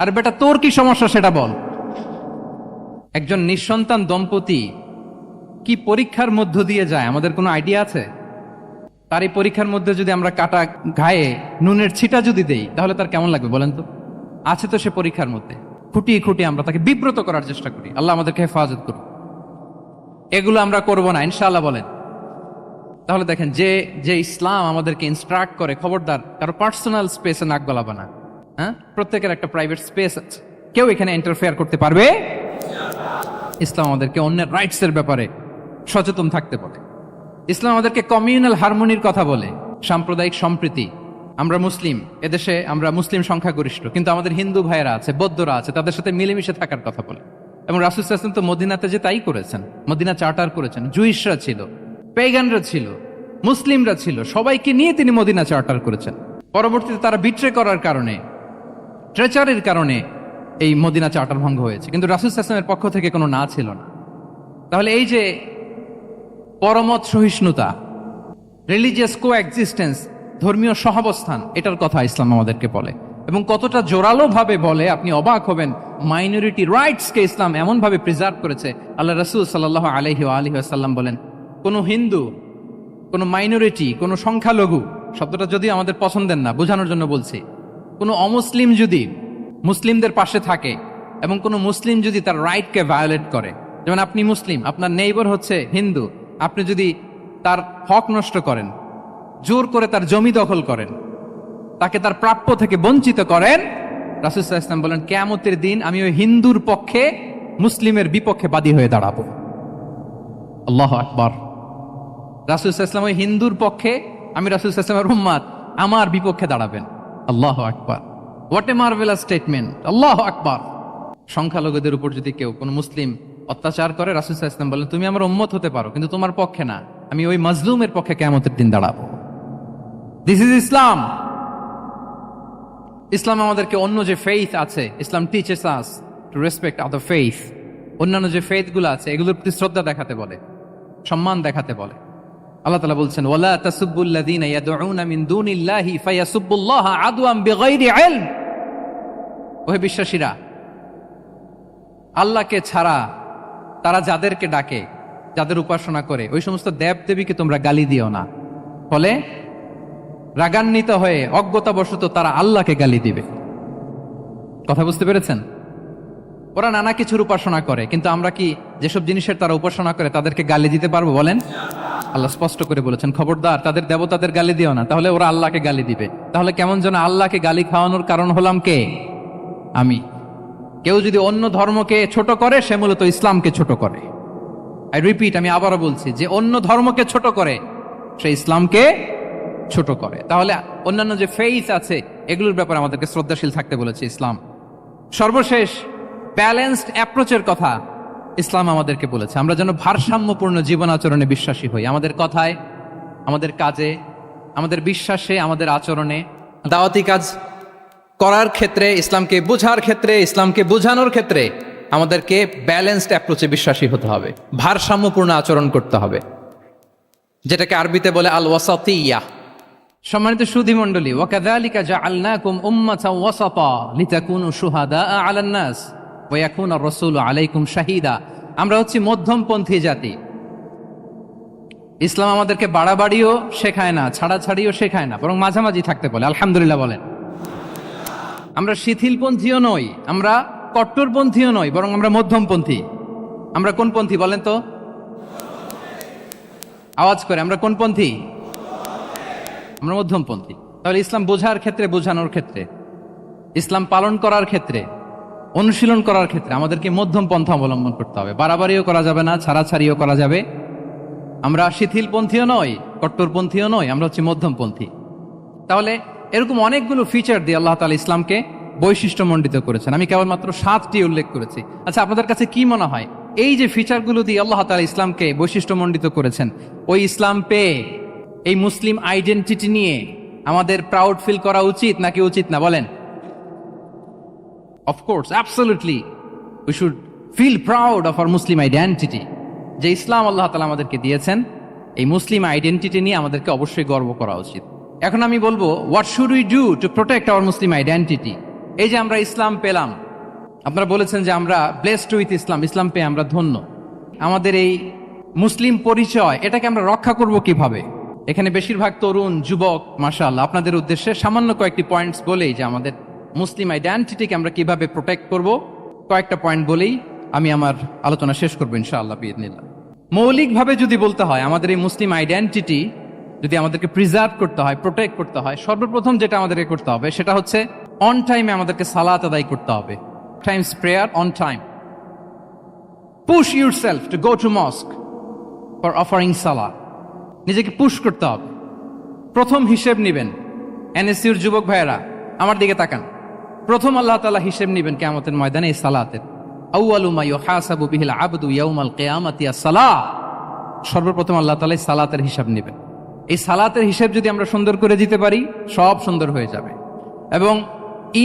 আর বেটা তোর কি সমস্যা সেটা বল। একজন নিঃসন্তান দম্পতি কি পরীক্ষার মধ্য দিয়ে যায় আমাদের কোনো আইডিয়া আছে? তার এই পরীক্ষার মধ্যে যদি আমরা কাটা ঘায়ে নুনের ছিটা যদি দেই, তাহলে তার কেমন লাগবে বলেন তো? আছে তো সে পরীক্ষার মধ্যে। খুঁটিয়ে খুঁটিয়ে আমরা তাকে বিব্রত করার চেষ্টা করি। আল্লাহ আমাদেরকে হেফাজত করুন। এগুলো আমরা করব না ইনশাআল্লাহ, বলেন। তাহলে দেখেন, যে ইসলাম আমাদেরকে ইনস্ট্রাক্ট করে, খবরদার কারো পার্সোনাল স্পেসে নাক গলাবা না। হ্যাঁ, প্রত্যেকের একটা প্রাইভেট স্পেস আছে, কেউ এখানে ইন্টারফেয়ার করতে পারবে। ইসলাম আমাদেরকে অন্যের রাইটস এর ব্যাপারে সচেতন থাকতে বলে। ইসলাম আমাদেরকে কমিউনাল হারমোনির কথা বলে, সাম্প্রদায়িক সম্প্রীতি। আমরা মুসলিম, এদেশে আমরা মুসলিম সংখ্যাগরিষ্ঠ, কিন্তু আমাদের হিন্দু ভাইয়েরা আছে, বৌদ্ধরা আছে, তাদের সাথে মিলেমিশে থাকার কথা বলে। এবং রাসূল সাল্লাল্লাহু আলাইহি ওয়াসাল্লাম তো মদিনাতে যে তাই করেছেন, মদিনা চার্টার করেছেন। জুইশরা ছিল, পেগানরা ছিল, মুসলিমরা ছিল, সবাইকে নিয়ে তিনি মদিনা চার্টার করেছেন। পরবর্তীতে তারা বিট্রে করার কারণে, ট্রেচারের কারণে এই মদিনা চার্টার ভঙ্গ হয়েছে, কিন্তু রাসূল সাল্লাল্লাহু আলাইহি ওয়াসাল্লামের পক্ষ থেকে কোনো না ছিল না। তাহলে এই যে পরমত সহিষ্ণুতা, রিলিজিয়াস কোএক্সিস্টেন্স, ধর্মীয় সহাবস্থান, এটার কথা ইসলাম আমাদেরকে বলে। এবং কতটা জোরালো ভাবে বলে আপনি অবাক হবেন। মাইনরিটি রাইটসকে ইসলাম এমন ভাবে প্রিজার্ভ করেছে। আল্লাহ রাসূল সাল্লাল্লাহু আলাইহি ওয়াসাল্লাম বলেন, কোনো হিন্দু, কোনো মাইনরিটি, কোনো সংখ্যালঘু, শব্দটা যদি আমাদের পছন্দের না, বোঝানোর জন্য বলছি, কোনো অমুসলিম যদি মুসলিমদের পাশে থাকে এবং কোনো মুসলিম যদি তার রাইটকে ভায়োলেট করে, যেমন আপনি মুসলিম, আপনার নেইবার হচ্ছে হিন্দু, আপনি যদি তার হক নষ্ট করেন, জোর করে তার জমি দখল করেন, তাকে তার প্রাপ্য থেকে বঞ্চিত করেন, রাসূল সাল্লাল্লাহু আলাইহি ওয়াসাল্লাম বলেন কিয়ামতের দিন আমি ওই হিন্দুর পক্ষে মুসলিমের বিপক্ষে বাদী হয়ে দাঁড়াবো। আল্লাহু আকবার। রাসূল সাল্লাল্লাহু আলাইহি ওয়াসাল্লাম ওই হিন্দুর পক্ষে, আমি রাসূল সাল্লাল্লাহু আলাইহি ওয়াসাল্লামের উম্মত, আমার বিপক্ষে দাঁড়াবেন। আল্লাহু আকবার। What a marvellous statement. আল্লাহু আকবার। সংখ্যালঘুদের উপর যদি কেউ কোনো মুসলিম অত্যাচার করে, রাসূল সাল্লাল্লাহু আলাইহি ওয়াসাল্লাম বলেন তুমি আমার উম্মত হতে পারো, কিন্তু তোমার পক্ষে না, আমি ওই মাজলুমের পক্ষে কিয়ামতের দিন দাঁড়াবো। দিস ইজ ইসলাম। ইসলাম আমাদেরকে অন্য যে ফেইথ আছে, Islam teaches us to respect other faith. অন্যান্য যে ফেইথ গুলো আছে এগুলোর প্রতি শ্রদ্ধা দেখাতে বলে, সম্মান দেখাতে বলে। আল্লাহ তাআলা বলছেন ওয়ালা তাসুব্বুল্লাযীনা ইয়াদউনা মিন দুনিল্লাহি ফায়াসুব্বুল্লাহা আদওয়ান বিগাইরি ইলম। ওহে বিশ্বাসীরা, আল্লাহকে ছাড়া তারা যাদেরকে ডাকে, যাদের উপাসনা করে, ওই সমস্ত দেবদেবীকে তোমরা গালি দিও না, ফলে রাগান্বিত হয়ে অজ্ঞতাবশত তারা আল্লাহকে গালি দিবে। কথা বুঝতে পেরেছেন? ওরা নানা কিছুর উপাসনা করে, কিন্তু আমরা কি যেসব জিনিসের তারা উপাসনা করে তাদেরকে গালি দিতে পারবো বলেন? আল্লাহ স্পষ্ট করে বলেছেন, খবরদার তাদের দেবতাদের গালি দিও না, তাহলে ওরা আল্লাহকে গালি দিবে। তাহলে কেমন যেন আল্লাহকে গালি খাওয়ানোর কারণ হলাম কে? আমি। কেউ যদি অন্য ধর্মকে ছোট করে সে মূলত ইসলামকে ছোট করে। আই রিপিট, আমি আবারও বলছি, যে অন্য ধর্মকে ছোট করে সে ইসলামকে ছোট করে। তাহলে অন্যান্য যে ফেইথ আছে এগুলোর ব্যাপারে আমাদেরকে শ্রদ্ধাশীল থাকতে বলেছে ইসলাম। সর্বশেষ ব্যালেন্সড অ্যাপ্রোচের কথা ইসলাম আমাদেরকে বলেছে, আমরা যেন ভারসাম্যপূর্ণ জীবন আচরণে বিশ্বাসী হই। আমাদের কথায়, আমাদের কাজে, আমাদের বিশ্বাসে, আমাদের আচরণে, দাওয়াতি কাজ করার ক্ষেত্রে, ইসলামকে বোঝার ক্ষেত্রে, ইসলামকে বোঝানোর ক্ষেত্রে আমাদেরকে ব্যালেন্সড অ্যাপ্রোচে বিশ্বাসী হতে হবে, ভারসাম্যপূর্ণ আচরণ করতে হবে, যেটাকে আরবিতে বলে আল ওয়াসাতিয়া। সম্মানিত সুধী মণ্ডলী, ওয়াকাযালিকা জাআলনাকুম উম্মাতাও ওয়াসাতা লিতাকুনু শুহাদা আলান নাস ওয়া ইয়াকুনা আর-রাসূলু আলাইকুম শাহীদা। আমরা হচ্ছি মধ্যমপন্থী জাতি। ইসলাম আমাদেরকে বাড়াবাড়িও শেখায় না, ছাড়াছাড়িও শেখায় না, বরং মাঝামাঝি থাকতে বলে। আলহামদুলিল্লাহ বলেন। আমরা শিথিলপন্থীও নই, আমরা কট্টরপন্থীও নই, বরং আমরা মধ্যমপন্থী। আমরা কোন পন্থী বলেন তো? আওয়াজ করে, আমরা কোন পন্থী? আমরা মধ্যমপন্থী। তাহলে ইসলাম বোঝার ক্ষেত্রে, বোঝানোর ক্ষেত্রে, ইসলাম পালন করার ক্ষেত্রে, অনুশীলন করার ক্ষেত্রে আমাদেরকে মধ্যম পন্থা অবলম্বন করতে হবে। বাড়াবাড়িও করা যাবে না, ছাড়াছাড়িও করা যাবে। আমরা শিথিলপন্থীও নই, কট্টরপন্থীও নই, আমরা হচ্ছে মধ্যমপন্থী। তাহলে এরকম অনেকগুলো ফিচার দিয়ে আল্লাহ তাআলা ইসলামকে বৈশিষ্ট্যমণ্ডিত করেছেন। আমি কেবলমাত্র 7টি উল্লেখ করেছি। আচ্ছা, আপনাদের কাছে কি মনে হয় এই যে ফিচারগুলো দিয়ে আল্লাহ তাআলা ইসলামকে বৈশিষ্ট্যমণ্ডিত করেছেন, ওই ইসলাম পেয়ে এই মুসলিম আইডেন্টিটি নিয়ে আমাদের প্রাউড ফিল করা উচিত নাকি উচিত না বলেন? Of course, absolutely we should feel proud of our Muslim identity. যে ইসলাম আল্লাহ তাআলা আমাদেরকে দিয়েছেন, এই মুসলিম আইডেন্টিটি নিয়ে আমাদেরকে অবশ্যই গর্ব করা উচিত। এখন আমি বলবো, what should we do to protect our Muslim identity? এই যে আমরা ইসলাম পেলাম, আপনারা বলেছেন যে আমরা ব্লেসড উইথ ইসলাম, ইসলাম পেয়ে আমরা ধন্য। আমাদের এই মুসলিম পরিচয়, এটাকে আমরা রক্ষা করব কিভাবে? এখানে বেশিরভাগ তরুণ যুবক, মাশাআল্লাহ, আপনাদের উদ্দেশ্যে সামান্য কয়েকটি পয়েন্টস বলেই যে আমাদের মুসলিম আইডেন্টিটিকে আমরা কিভাবে প্রোটেক্ট করব, কয়েকটা পয়েন্ট বলেই আমি আমার আলোচনা শেষ করবো ইনশাআল্লাহ বিইذনিল্লাহ। মৌলিকভাবে যদি বলতে হয়, আমাদের এই মুসলিম আইডেন্টিটি যদি আমাদেরকে প্রিজার্ভ করতে হয়, প্রোটেক্ট করতে হয়, সর্বপ্রথম যেটা আমাদেরকে করতে হবে সেটা হচ্ছে অন টাইমে আমাদেরকে সালাত আদায় করতে হবে। Times prayer on time. Push yourself to go to mosque for offering সালাহ। নিজেকে পুশ করতে হবে। প্রথম হিসেব নিবেন। এনএসইউর যুবক ভাইয়েরা আমার দিকে তাকান। প্রথম আল্লাহ তাআলা হিসেব নিবেন কিয়ামতের ময়দানে এই সালাতের। আউয়ালু মা ইউহাসাবু বিহিল আবদু ইয়াউমাল কিয়ামাতি আস-সালাহ। সর্বপ্রথম আল্লাহ তাআলা এই সালাতের হিসাব নেবেন। এই সালাতের হিসেব যদি আমরা সুন্দর করে দিতে পারি, সব সুন্দর হয়ে যাবে। এবং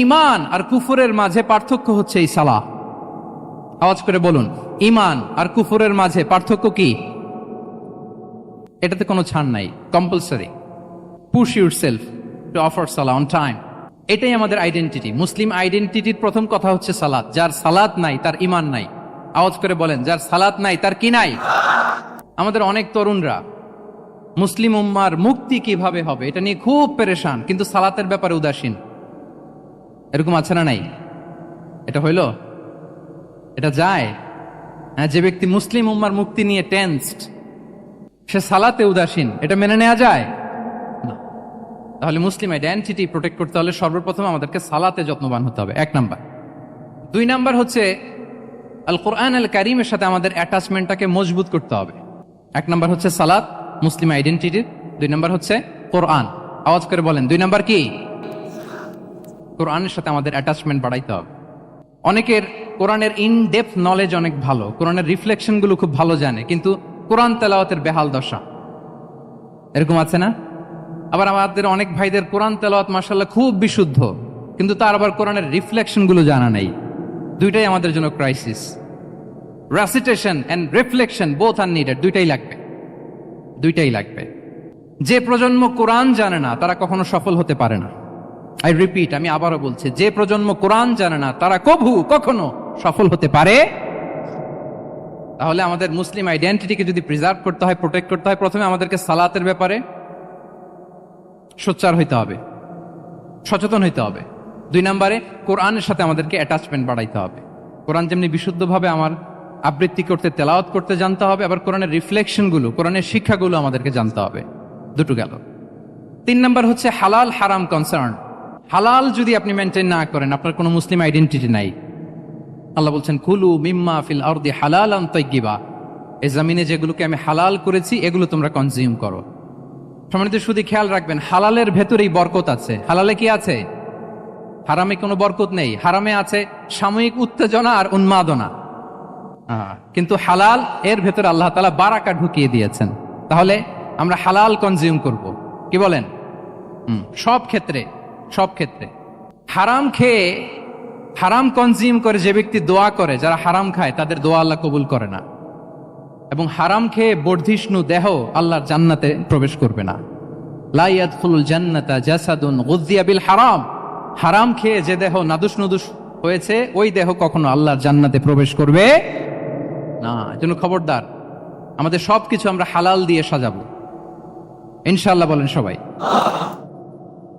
ঈমান আর কুফরের মাঝে পার্থক্য হচ্ছে এই সালাহ। আওয়াজ করে বলুন, ঈমান আর কুফরের মাঝে পার্থক্য কি? এটাতে কোনো ছাড় নাই, compulsory. Push yourself to offer Salah on time. এটাই আমাদের আইডেন্টিটি। মুসলিম আইডেন্টিটির প্রথম কথা হচ্ছে সালাত। যার সালাত নাই তার ঈমান নাই। আওয়াজ করে বলেন, যার সালাত নাই তার কি নাই? আমাদের অনেক তরুণরা মুসলিম উম্মার মুক্তি কিভাবে হবে এটা নিয়ে খুব পেরেশান, কিন্তু সালাতের ব্যাপারে উদাসীন। এরকম আছে না নাই? এটা হইল? এটা যায়? হ্যাঁ, যে ব্যক্তি মুসলিম উম্মার মুক্তি নিয়ে টেন্সড, সে সালাতে উদাসীন, এটা মেনে নেওয়া যায় না। তাহলে মুসলিম আইডেন্টিটি প্রোটেক্ট করতে হলে সর্বপ্রথম আমাদেরকে সালাতে যত্নবান হতে হবে, 1 নাম্বার। 2 নাম্বার হচ্ছে আল কোরআন আল কারীমের সাথে আমাদের অ্যাটাচমেন্টটাকে মজবুত করতে হবে। 1 নাম্বার হচ্ছে সালাত মুসলিম আইডেন্টিটির, 2 নাম্বার হচ্ছে কোরআন। আওয়াজ করে বলেন, 2 নাম্বার কি? কোরআনের সাথে আমাদের অ্যাটাচমেন্ট বাড়াইতে হবে। অনেকের কোরআনের ইন ডেপথ নলেজ অনেক ভালো, কোরআনের রিফ্লেকশন গুলো খুব ভালো জানে, কিন্তু কোরআন তেলাওয়াতের বেহাল দশা। এরকম আছে না? আবার আমাদের অনেক ভাইদের কোরআন তেলাওয়াত মাশাআল্লাহ খুব বিশুদ্ধ, কিন্তু তার আবার কোরআনের রিফ্লেকশন গুলো জানা নাই। দুইটাই আমাদের জন্য crisis. Recitation and reflection both are needed. দুইটাই লাগবে। যে প্রজন্ম কোরআন জানে না তারা কখনো সফল হতে পারে না। আই রিপিট, আমি আবারও বলছি, যে প্রজন্ম কোরআন জানে না তারা কখনো সফল হতে পারে। তাহলে আমাদের মুসলিম আইডেন্টিটিকে যদি প্রিজার্ভ করতে হয়, প্রোটেক্ট করতে হয়, প্রথমে আমাদেরকে সালাতের ব্যাপারে সোচ্চার হইতে হবে, সচেতন হইতে হবে। 2 নম্বরে কোরআনের সাথে আমাদেরকে অ্যাটাচমেন্ট বাড়াইতে হবে। কোরআন যেমনি বিশুদ্ধভাবে আমার আবৃত্তি করতে, তেলাওয়াত করতে জানতে হবে, আবার কোরআনের রিফ্লেকশনগুলো, কোরআনের শিক্ষাগুলো আমাদেরকে জানতে হবে। দুটো গেল। 3 নম্বর হচ্ছে হালাল হারাম কনসার্ন। হালাল যদি আপনি মেনটেন না করেন, আপনার কোনো মুসলিম আইডেন্টিটি নাই। আল্লাহ বলছেন কুলু মিম্মা ফিল আরদি হালালান তাইয়্যিবা, এই জমিনে যেগুলোকে আমি হালাল করেছি এগুলো তোমরা কনজিউম করো। সম্মানিত শুধু খেয়াল রাখবেন, হালালের ভেতরেই বরকত আছে। হালালে কি আছে? হারামে কোনো বরকত নেই। হারামে আছে সাময়িক উত্তেজনা আর উন্মাদনা, কিন্তু হালাল এর ভেতরে আল্লাহ তাআলা বারাকা ঢুকিয়ে দিয়েছেন। তাহলে আমরা হালাল কনজিউম করব, কি বলেন? সব ক্ষেত্রে, সব ক্ষেত্রে। হারাম খেয়ে, হারাম কনজিউম করে যে ব্যক্তি দোয়া করে, যারা হারাম খায় তাদের দোয়া আল্লাহ কবুল করে না। এবং হারাম খেয়ে বর্ধিষ্ণু দেহ আল্লাহর জান্নাতে প্রবেশ করবে না। লা ইয়াদখুলুল জান্নাতা জাসাদুন গুযিয়া বিল হারাম। হারাম খেয়ে যে দেহ নাদুস নুদুস হয়েছে, ওই দেহ কখনো আল্লাহর জান্নাতে প্রবেশ করবে না। এজন্য খবরদার, আমাদের সবকিছু আমরা হালাল দিয়ে সাজাবো ইনশাআল্লাহ। বলেন সবাই।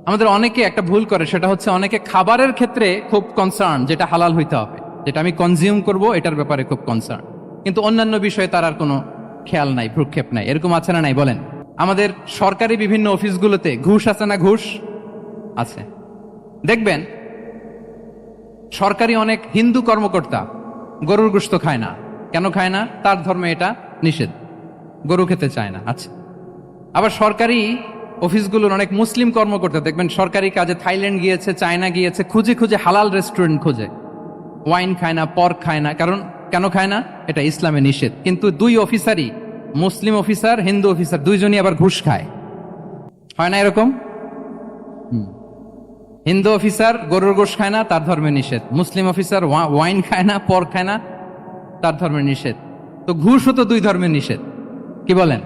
আমাদের অনেকে একটা ভুল করে, সেটা হচ্ছে অনেকে খাবারের ক্ষেত্রে খুব কনসার্ন, যেটা হালাল হইতে হবে, যেটা আমি কনজিউম করব এটার ব্যাপারে খুব কনসার্ন, কিন্তু অন্যান্য বিষয়ে তার আর কোনো খেয়াল নাই, ভ্রুক্ষেপ নাই। এরকম আছে না নাই বলেন? আমাদের সরকারি বিভিন্ন অফিসগুলোতে ঘুষ আছে না? ঘুষ আছে। দেখবেন সরকারি অনেক হিন্দু কর্মকর্তা গরুর গোশত খায় না। কেন খায় না? তার ধর্মে এটা নিষেধ, গরু খেতে চায় না। আচ্ছা, আবার সরকারি অফিসগুলোর অনেক মুসলিম কর্মকর্তা দেখবেন সরকারি কাজে থাইল্যান্ড গিয়েছে, চায়না গিয়েছে, খুঁজে খুঁজে হালাল রেস্টুরেন্ট খোঁজে, ওয়াইন খায় না, পর্ক খায় না। কারণ কেন খায় না? এটা ইসলামে নিষেধ। কিন্তু দুই অফিসারই, মুসলিম অফিসার, হিন্দু অফিসার, দুইজনই আবার ঘুষ খায়। হয় না এরকম? হিন্দু অফিসার গরুর গোশ খায় না, তার ধর্মে নিষেধ। মুসলিম অফিসার ওয়াইন খায় না, পর্ক খায় না, তার ধর্মে নিষেধ। তো ঘুষও তো দুই ধর্মের নিষেধ, কি বলেন?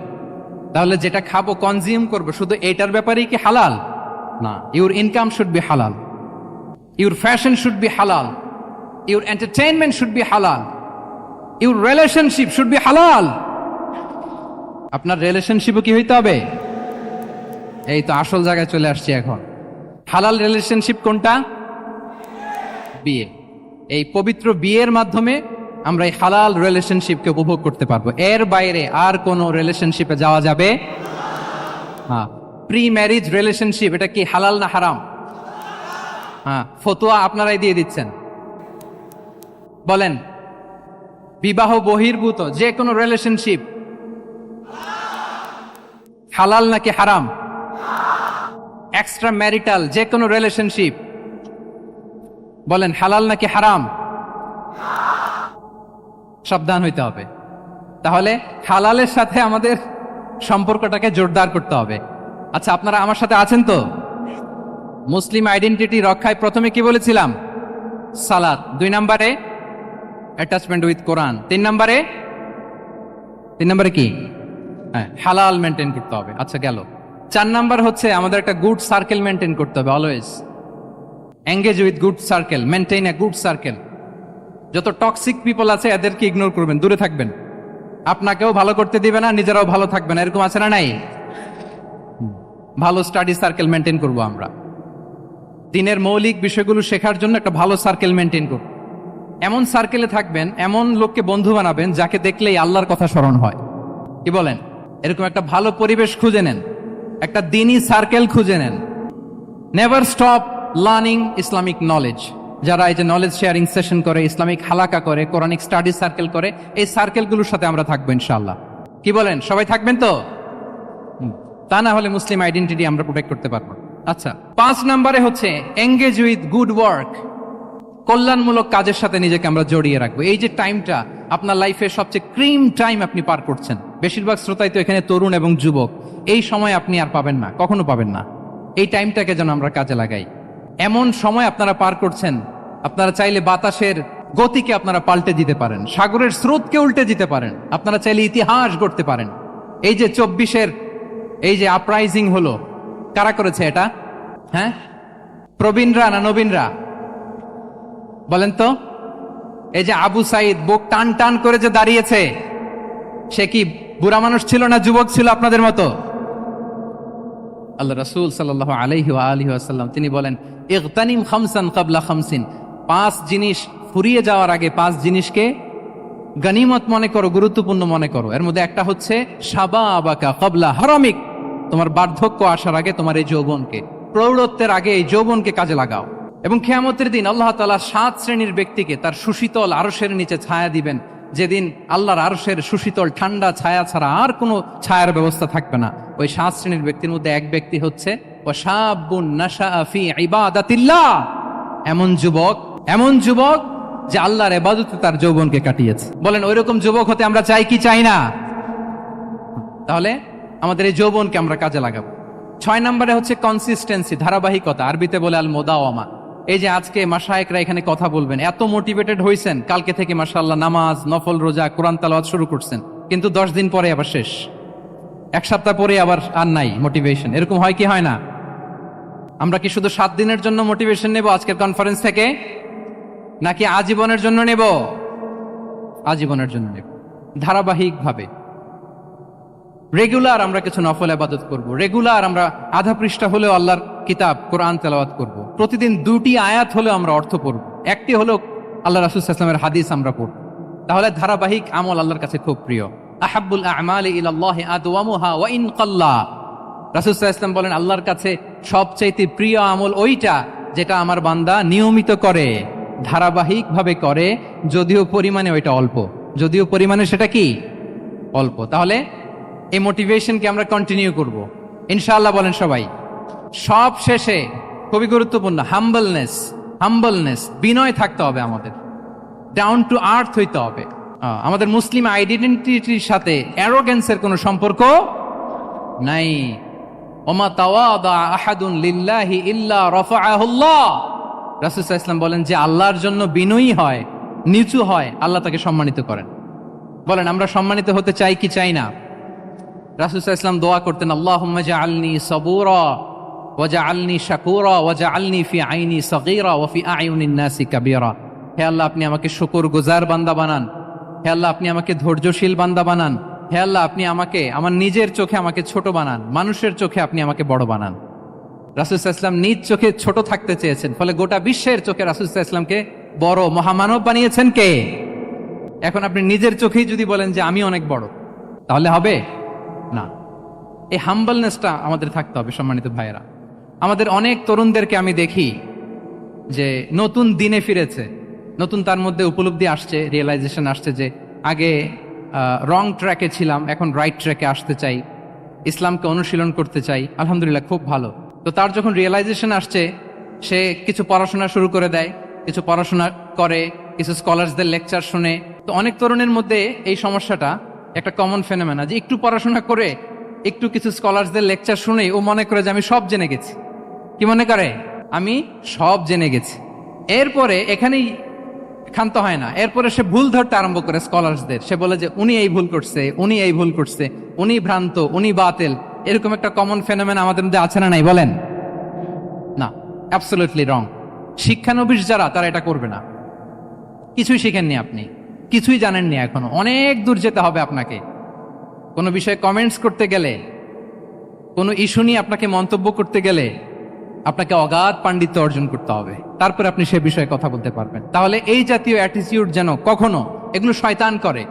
তাহলে যেটা খাবো, কনজিউম করবো, শুধু এটার ব্যাপারেই কি হালাল? না। ইউর ইনকাম শুড বি হালাল, ইউর ফ্যাশন শুড বি হালাল, ইউর এন্টারটেইনমেন্ট শুড বি হালাল, ইউর রিলেশনশিপ শুড বি হালাল। আপনার রিলেশনশিপও কি হইতে হবে? এই তো আসল জায়গায় চলে আসছি এখন। হালাল রিলেশনশিপ কোনটা? বিয়ে। এই পবিত্র বিয়ের মাধ্যমে আমরা এই হালাল রিলেশনশিপকে উপভোগ করতে পারবো। এর বাইরে আর কোনো রিলেশনশিপে যাওয়া যাবে? হ্যাঁ। প্রি ম্যারিজ রিলেশনশিপ, এটা কি হালাল না হারাম? হ্যাঁ, ফতোয়া আপনারাই দিয়ে দিচ্ছেন। বলেন, বিবাহ বহির্ভূত যে কোনো রিলেশনশিপ হালাল নাকি হারাম? এক্সট্রা ম্যারিটাল যে কোনো রিলেশনশিপ বলেন হালাল নাকি হারাম? সাবধান হইতে হবে। তাহলে হালালের সাথে আমাদের সম্পর্কটাকে জোরদার করতে হবে। আচ্ছা, আপনারা আমার সাথে আছেন তো? মুসলিম আইডেন্টিটি রক্ষায় প্রথমে কি বলেছিলাম? সালাত। 2 নম্বরে অ্যাটাচমেন্ট উইথ কোরআন। 3 নম্বরে কি? হ্যাঁ, হালাল মেনটেন করতে হবে। আচ্ছা গেল। 4 নাম্বার হচ্ছে আমাদের একটা গুড সার্কেল মেনটেন করতে হবে। Always engage with good circle, maintain a good circle. যত টক্সিক পিপল আছে এদেরকে ইগনোর করবেন, দূরে থাকবেন। আপনাকেও ভালো করতে দিবে না, নিজেরাও ভালো থাকবে না। এরকম আছে না নাই? ভালো স্টাডি সার্কেল মেনটেন করব আমরা। দিনের মৌলিক বিষয়গুলো শেখার জন্য একটা ভালো সার্কেল মেনটেন করব। এমন সার্কেলে থাকবেন, এমন লোককে বন্ধু বানাবেন যাকে দেখলেই আল্লাহর কথা স্মরণ হয়, কি বলেন? এরকম একটা ভালো পরিবেশ খুঁজে নেন, একটা দ্বীনি সার্কেল খুঁজে নেন। Never stop learning Islamic knowledge. যারা এই যে নলেজ শেয়ারিং সেশন করে, ইসলামিক হালাকা করে, কোরআনিক স্টাডি সার্কেল করে, এই সার্কেলগুলোর সাথে আমরা থাকবো ইনশাআল্লাহ, কি বলেন? সবাই থাকবেন তো? তা না হলে মুসলিম আইডেন্টিটি আমরা প্রোটেক্ট করতে পারবো। আচ্ছা, 5 নম্বরে হচ্ছে এঙ্গেজ উইথ গুড ওয়ার্ক। কল্যাণমূলক কাজের সাথে নিজেকে আমরা জড়িয়ে রাখবো। এই যে টাইমটা আপনার লাইফের সবচেয়ে ক্রিম টাইম আপনি পার করছেন, বেশিরভাগ শ্রোতাই তো এখানে তরুণ এবং যুবক, এই সময় আপনি আর পাবেন না, কখনো পাবেন না। এই টাইমটাকে যেন আমরা কাজে লাগাই। এমন সময় আপনারা পার করছেন, আপনারা চাইলে বাতাসের গতিকে আপনারা পাল্টে দিতে পারেন, সাগরের স্রোতকে উল্টে দিতে পারেন, আপনারা চাইলে ইতিহাস গড়তে পারেন। এই যে 24-এর এই যে আপরাইজিং হলো, কারা করেছে এটা? হ্যাঁ, প্রবীণরা না নবীনরা? বলেন তো। এই যে আবু সাইদ বুক টান টান করে যে দাঁড়িয়েছে, সে কি বুড়া মানুষ ছিল না যুবক ছিল আপনাদের মতো? আল্লাহ রাসূল সাল্লাল্লাহু আলাইহি ওয়া আলিহি ওয়াসাল্লাম তিনি বলেন, ইগতানিম খামসান ক্বাবলা খামসিন, 5 জিনিস ফুরিয়ে যাওয়ার আগে 5 জিনিসকে গনিমত মনে করো, গুরুত্বপূর্ণ মনে করো। এর মধ্যে একটা হচ্ছে শাবাবাকা ক্বাবলা হারামিক, তোমার বার্ধক্য আসার আগে তোমার এই যৌবনকে, প্রৌঢ়ত্বের আগে এই যৌবনকে কাজে লাগাও। এবং কিয়ামতের দিন আল্লাহ তাআলা 7 শ্রেণীর ব্যক্তিকে তার সুশীতল আরশের নিচে ছায়া দিবেন, যেদিন আল্লাহর আরশের সুশীতল ঠান্ডা ছায়া ছাড়া আর কোনো ছায়ার ব্যবস্থা থাকবে না। ওই 7 শ্রেণীর ব্যক্তির মধ্যে এক ব্যক্তি হচ্ছে ওয়াশাবুন নাশাআ ফি ইবাদাতিল্লাহ, এমন যুবক যে আল্লাহর ইবাদতে তার যৌবনকে কাটিয়েছে। বলেন ওইরকম যুবক হতে আমরা চাই কি চাই না? তাহলে আমাদের এই যৌবনকে আমরা কাজে লাগাবো। 6 নম্বরে হচ্ছে কনসিস্টেন্সি, ধারাবাহিকতা, আরবিতে বলে আল মুদাওয়ামা। এই যে আজকে মাশায়েখরা এখানে কথা বলবেন, এত মোটিভেটেড হয়েছেন, কালকে থেকে মাশাআল্লাহ নামাজ, নফল রোজা, কোরআন তেলাওয়াত শুরু করছেন, কিন্তু 10 দিন পরে আবার শেষ, 1 সপ্তাহ পরে আবার আর নাই মোটিভেশন। এরকম হয় কি হয় না? আমরা কি শুধু 7 দিনের জন্য মোটিভেশন নেব আজকের কনফারেন্স থেকে, নাকি আজীবনের জন্য নেব? আজীবনের জন্য নেব। ধারাবাহিকভাবে রেগুলার আমরা কিছু নফল ইবাদত করব, রেগুলার আমরা আধা পৃষ্ঠা হলেও আল্লাহর কিতাব কোরআন তেলাওয়াত করব, প্রতিদিন 2টি আয়াত হলেও আমরা অর্থ পড়ব, একটি হলেও আল্লাহ রাসূল সাল্লাল্লাহু আলাইহি ওয়াসাল্লামের হাদিস আমরা পড়ব। তাহলে ধারাবাহিক আমল আল্লাহর কাছে খুব প্রিয়। আহাব্বুল আ'মালি ইলাল্লাহি আদওয়ামুহা ওয়া ইন কাল্লা, রাসূল সাল্লাল্লাহু আলাইহি ওয়াসাল্লাম বলেন আল্লাহর কাছে সবচাইতে প্রিয় আমল ওইটা যেটা আমার বান্দা নিয়মিত করে, ধারাবাহিকভাবে করে, যদিও পরিমাণে ওইটা অল্প, যদিও পরিমাণে সেটা কি অল্প। তাহলে এই মোটিভেশনকে আমরা কন্টিনিউ করব ইনশাআল্লাহ। বলেন সবাই। সব শেষে খুবই গুরুত্বপূর্ণ হাম্বলনেস, বিনয় থাকতে হবে আমাদের, ডাউন টু আর্থ হইতে হবে। আমাদের মুসলিম আইডেন্টিটির সাথে অ্যারোগেন্সের কোনো সম্পর্ক নাই। ওমা তাওয়াদা আহাদুন লিল্লাহি ইল্লা রাফাআহুল্লাহ, রাসূল সাল্লাল্লাহু আলাইহি ওয়াসাল্লাম বলেন যে আল্লাহর জন্য বিনয়ী হয়, নিচু হয়, আল্লাহ তাকে সম্মানিত করেন। বলেন আমরা সম্মানিত হতে চাই কি চাই না? রাসূল সাল্লাল্লাহু আলাইহি ওয়াসাল্লাম দোয়া করতেন, আল্লাহুম্মা জাআলনি সাবুরা ওয়া জাআলনি শাকুরা ওয়া জাআলনি ফি আইনি সাগীরা ওয়া ফি আয়ুনিন নাসি কাবীরা। হে আল্লাহ আপনি আমাকে শুকরগুজার বান্দা বানান, হে আল্লাহ আপনি আমাকে ধৈর্যশীল বান্দা বানান, হে আল্লাহ আপনি আমাকে আমার নিজের চোখে আমাকে ছোট বানান, মানুষের চোখে আপনি আমাকে বড় বানান। রাসূল সাল্লাল্লাহু আলাইহি ওয়াসাল্লাম নিজ চোখে ছোট থাকতে চেয়েছেন, ফলে গোটা বিশ্বের চোখে রাসূল সাল্লাল্লাহু আলাইহি ওয়াসাল্লামকে বড় মহামানব বানিয়েছেন কে? এখন আপনি নিজের চোখেই যদি বলেন যে আমি অনেক বড়, তাহলে হবে না। এই হাম্বলনেসটা আমাদের থাকতে হবে। সম্মানিত ভাইয়েরা, আমাদের অনেক তরুণদেরকে আমি দেখি যে নতুন দিনে ফিরেছে, নতুন তার মধ্যে উপলব্ধি আসছে, রিয়েলাইজেশন আসছে যে আগে রং ট্র্যাকে ছিলাম, এখন রাইট ট্র্যাকে আসতে চাই, ইসলামকে অনুশীলন করতে চাই। আলহামদুলিল্লাহ, খুব ভালো। তো তার যখন রিয়েলাইজেশন আসছে, সে কিছু পড়াশোনা শুরু করে দেয়, কিছু পড়াশোনা করে, কিছু স্কলারসদের লেকচার শুনে। তো অনেক তরুণের মধ্যে এই সমস্যাটা একটা কমন ফেনোমেনা, যে একটু পড়াশোনা করে, একটু কিছু স্কলারসদের লেকচার শুনেই ও মনে করে যে আমি সব জেনে গেছি। কি মনে করে? আমি সব জেনে গেছি। এরপরে এখানেই ক্ষান্ত হয় না, এরপরে সে ভুল ধরতে আরম্ভ করে স্কলারসদের। সে বলে যে উনি এই ভুল করছে, উনি এই ভুল করছে, উনি ভ্রান্ত, উনি বাতিল। এরকম একটা কমন ফেনোমেনা আমাদের মধ্যে আছে না নাই? বলেন না, অ্যাবসলিউটলি রং। শিক্ষানবিশ যারা, তারা এটা করবে না। কিছুই শিখেননি আপনি, কিছুই জানেননি এখনো, অনেক দূর যেতে হবে আপনাকে। কোনো বিষয়ে কমেন্টস করতে গেলে, কোনো ইস্যু নিয়ে আপনাকে মন্তব্য করতে গেলে আপনাকে অগাধ পাণ্ডিত্য অর্জন করতে হবে, তারপর আপনি সে বিষয়ে কথা বলতে পারবেন। তাহলে এই জাতীয় অ্যাটিটিউড যেন কখনো, এগুলো শয়তান করে,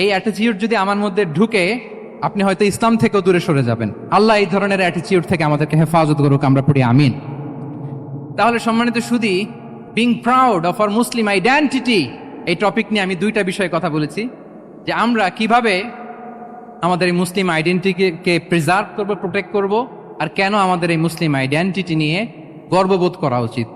এই অ্যাটিটিউড যদি আমার মধ্যে ঢুকে, আপনি হয়তো ইসলাম থেকেও দূরে সরে যাবেন। আল্লাহ এই ধরনের অ্যাটিটিউড থেকে আমাদেরকে হেফাজত করুক, আমরা পড়ি আমিন। তাহলে সম্মানিত সুধী, being proud of our Muslim identity, এই টপিক নিয়ে আমি 2টা বিষয়ে কথা বলেছি, যে আমরা কিভাবে আমাদের এই মুসলিম আইডেন্টিটিকে প্রিজার্ভ করবো, প্রোটেক্ট করব, আর কেন আমাদের এই মুসলিম আইডেন্টিটি নিয়ে গর্ববোধ করা উচিত।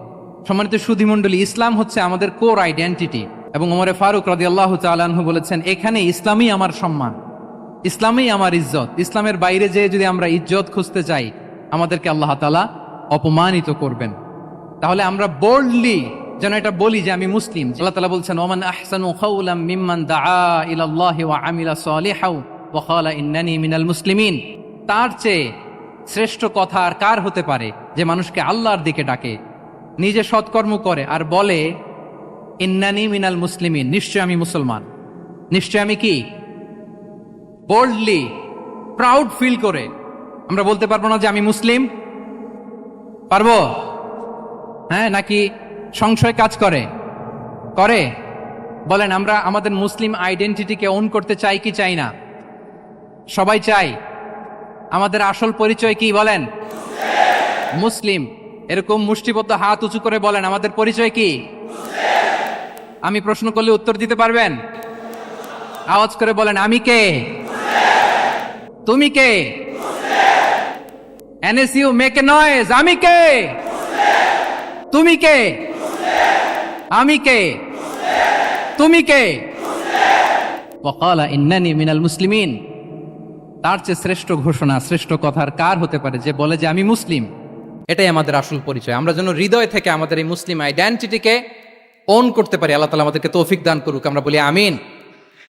সম্মানিত সুধী মণ্ডলী, ইসলাম হচ্ছে আমাদের কোর আইডেন্টিটি, এবং ওমরে ফারুক রাদিয়াল্লাহু তাআলা আনহু বলেছেন, এখানে ইসলামই আমার সম্মান, ইসলামই আমার ইজ্জত। ইসলামের বাইরে যেয়ে যদি আমরা ইজ্জত খুঁজতে চাই, আমাদেরকে আল্লাহ তাআলা অপমানিত করবেন। তাহলে আমরা বোল্ডলি যেন এটা বলি যে আমি মুসলিম। আল্লাহ তাআলা বলছেন, ওমান আহসানু কাওলাম মিম্মান দাআ ইলাল্লাহি ওয়া আমিলা সালিহাও ওয়া ক্বালা ইন্নানি মিনাল মুসলিমিন। তার চেয়ে শ্রেষ্ঠ কথা আর কার হতে পারে যে মানুষকে আল্লাহর দিকে ডাকে, নিজে সৎকর্ম করে আর বলে ইন্নানি মিনাল মুসলিমিন, নিশ্চয় আমি মুসলমান, নিশ্চয় আমি কি? বোল্ডলি, প্রাউড ফিল করে আমরা বলতে পারবো না যে আমি মুসলিম? পারবো? হ্যাঁ, নাকি সংশয় কাজ করে? করে? বলেন, আমরা আমাদের মুসলিম আইডেন্টিটিকে ওন করতে চাই কি চাই না? সবাই চাই। আমাদের আসল পরিচয় কি বলেন? মুসলিম। এরকম মুষ্টিবদ্ধ হাত উঁচু করে বলেন, আমাদের পরিচয় কি? আমি প্রশ্ন করলে উত্তর দিতে পারবেন? আওয়াজ করে বলেন, আমি কে? তুমি কে? NSU make a noise. আমি কে? তুমি কে? আমি কে? তুমি কে? ওয়াকালা ইন্নানি মিনাল মুসলিমিন। তার চেয়ে শ্রেষ্ঠ ঘোষণা, শ্রেষ্ঠ কথার কার হতে পারে যে বলে যে আমি মুসলিম? এটাই আমাদের আসল পরিচয়। আমরা যেন হৃদয় থেকে আমাদের এই মুসলিম আইডেন্টিটিকে ওন করতে পারি। আল্লাহ তাআলা আমাদেরকে তৌফিক দান করুক। আমরা বলি আমিন।